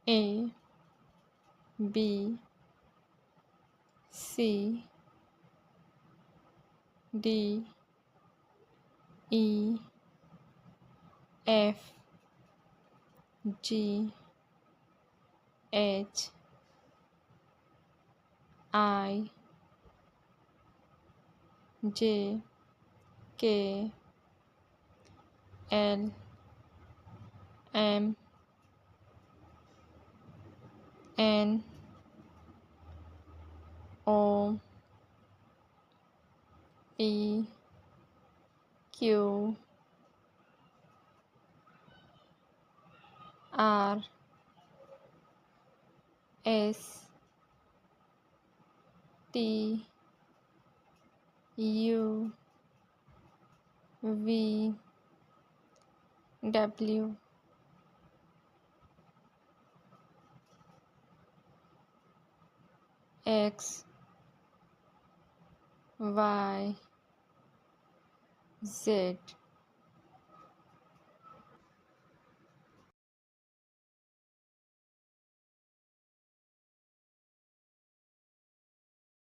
A B C D E F G H I J K L M N O P Q R S T U V W X Y Z.